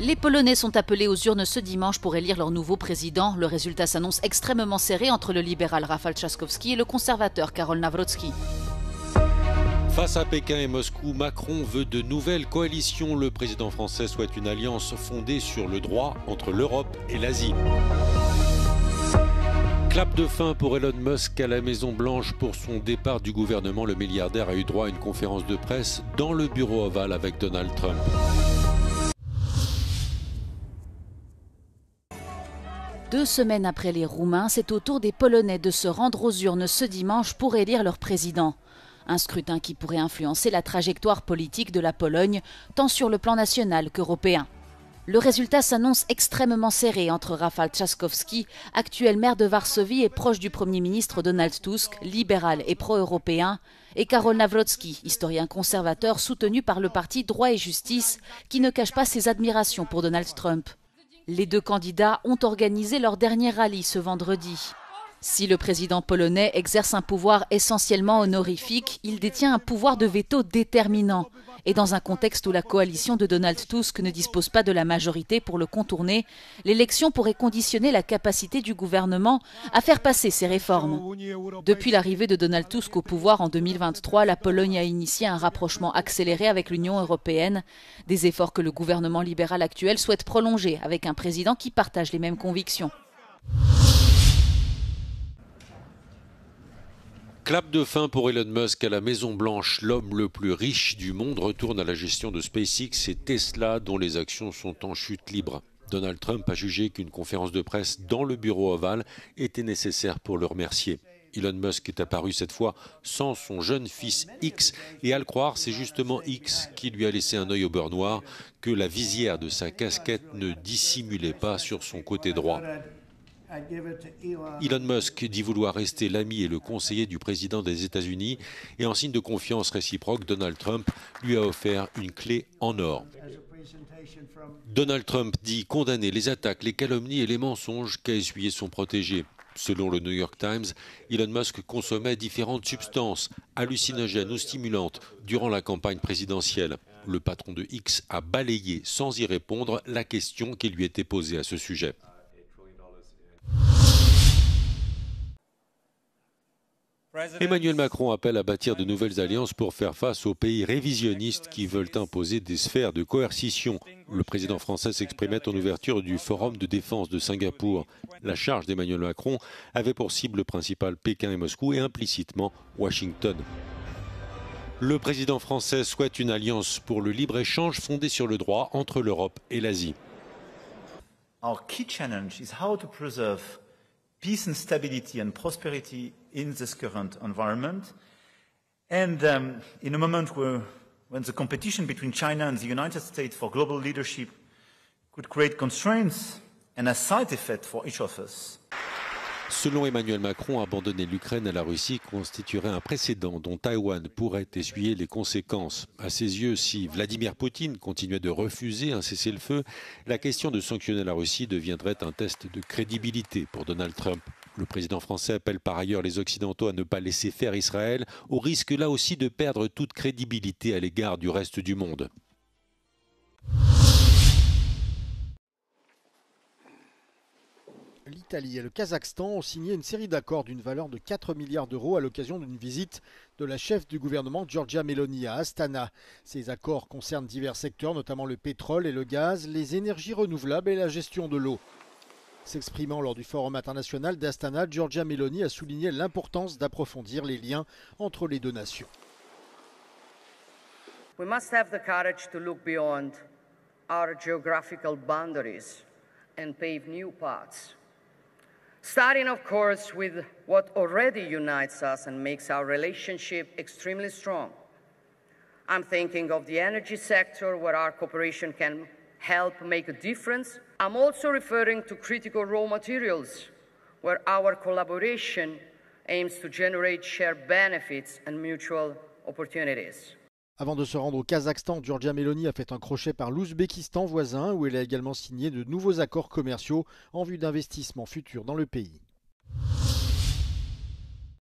Les Polonais sont appelés aux urnes ce dimanche pour élire leur nouveau président. Le résultat s'annonce extrêmement serré entre le libéral Rafał Trzaskowski et le conservateur Karol Nawrocki. Face à Pékin et Moscou, Macron veut de nouvelles coalitions. Le président français souhaite une alliance fondée sur le droit entre l'Europe et l'Asie. Clap de fin pour Elon Musk à la Maison-Blanche pour son départ du gouvernement. Le milliardaire a eu droit à une conférence de presse dans le bureau ovale avec Donald Trump. Deux semaines après les Roumains, c'est au tour des Polonais de se rendre aux urnes ce dimanche pour élire leur président. Un scrutin qui pourrait influencer la trajectoire politique de la Pologne, tant sur le plan national qu'européen. Le résultat s'annonce extrêmement serré entre Rafał Trzaskowski, actuel maire de Varsovie et proche du Premier ministre Donald Tusk, libéral et pro-européen, et Karol Nawrocki, historien conservateur soutenu par le parti Droit et Justice, qui ne cache pas ses admirations pour Donald Trump. Les deux candidats ont organisé leur dernier rallye ce vendredi. Si le président polonais exerce un pouvoir essentiellement honorifique, il détient un pouvoir de veto déterminant. Et dans un contexte où la coalition de Donald Tusk ne dispose pas de la majorité pour le contourner, l'élection pourrait conditionner la capacité du gouvernement à faire passer ses réformes. Depuis l'arrivée de Donald Tusk au pouvoir en 2023, la Pologne a initié un rapprochement accéléré avec l'Union européenne, des efforts que le gouvernement libéral actuel souhaite prolonger avec un président qui partage les mêmes convictions. Clap de fin pour Elon Musk à la Maison-Blanche. L'homme le plus riche du monde retourne à la gestion de SpaceX et Tesla, dont les actions sont en chute libre. Donald Trump a jugé qu'une conférence de presse dans le bureau ovale était nécessaire pour le remercier. Elon Musk est apparu cette fois sans son jeune fils X, et à le croire, c'est justement X qui lui a laissé un œil au beurre noir que la visière de sa casquette ne dissimulait pas sur son côté droit. Elon Musk dit vouloir rester l'ami et le conseiller du président des États-Unis et en signe de confiance réciproque, Donald Trump lui a offert une clé en or. Donald Trump dit condamner les attaques, les calomnies et les mensonges qu'a essuyé son protégé. Selon le New York Times, Elon Musk consommait différentes substances, hallucinogènes ou stimulantes, durant la campagne présidentielle. Le patron de X a balayé sans y répondre la question qui lui était posée à ce sujet. Emmanuel Macron appelle à bâtir de nouvelles alliances pour faire face aux pays révisionnistes qui veulent imposer des sphères de coercition. Le président français s'exprimait en ouverture du Forum de défense de Singapour. La charge d'Emmanuel Macron avait pour cible principale Pékin et Moscou et implicitement Washington. Le président français souhaite une alliance pour le libre-échange fondée sur le droit entre l'Europe et l'Asie. Our key challenge is how to preserve peace and stability and prosperity in this current environment. And in a moment when the competition between China and the United States for global leadership could create constraints and a side effect for each of us. Selon Emmanuel Macron, abandonner l'Ukraine à la Russie constituerait un précédent dont Taïwan pourrait essuyer les conséquences. À ses yeux, si Vladimir Poutine continuait de refuser un cessez-le-feu, la question de sanctionner la Russie deviendrait un test de crédibilité pour Donald Trump. Le président français appelle par ailleurs les Occidentaux à ne pas laisser faire Israël, au risque là aussi de perdre toute crédibilité à l'égard du reste du monde. L'Italie et le Kazakhstan ont signé une série d'accords d'une valeur de 4 milliards d'euros à l'occasion d'une visite de la chef du gouvernement Giorgia Meloni à Astana. Ces accords concernent divers secteurs, notamment le pétrole et le gaz, les énergies renouvelables et la gestion de l'eau. S'exprimant lors du Forum international d'Astana, Giorgia Meloni a souligné l'importance d'approfondir les liens entre les deux nations. We must have the courage to look beyond our geographical boundaries and pave new paths. Starting, of course, with what already unites us and makes our relationship extremely strong. I'm thinking of the energy sector, where our cooperation can help make a difference. I'm also referring to critical raw materials, where our collaboration aims to generate shared benefits and mutual opportunities. Avant de se rendre au Kazakhstan, Giorgia Meloni a fait un crochet par l'Ouzbékistan voisin où elle a également signé de nouveaux accords commerciaux en vue d'investissements futurs dans le pays.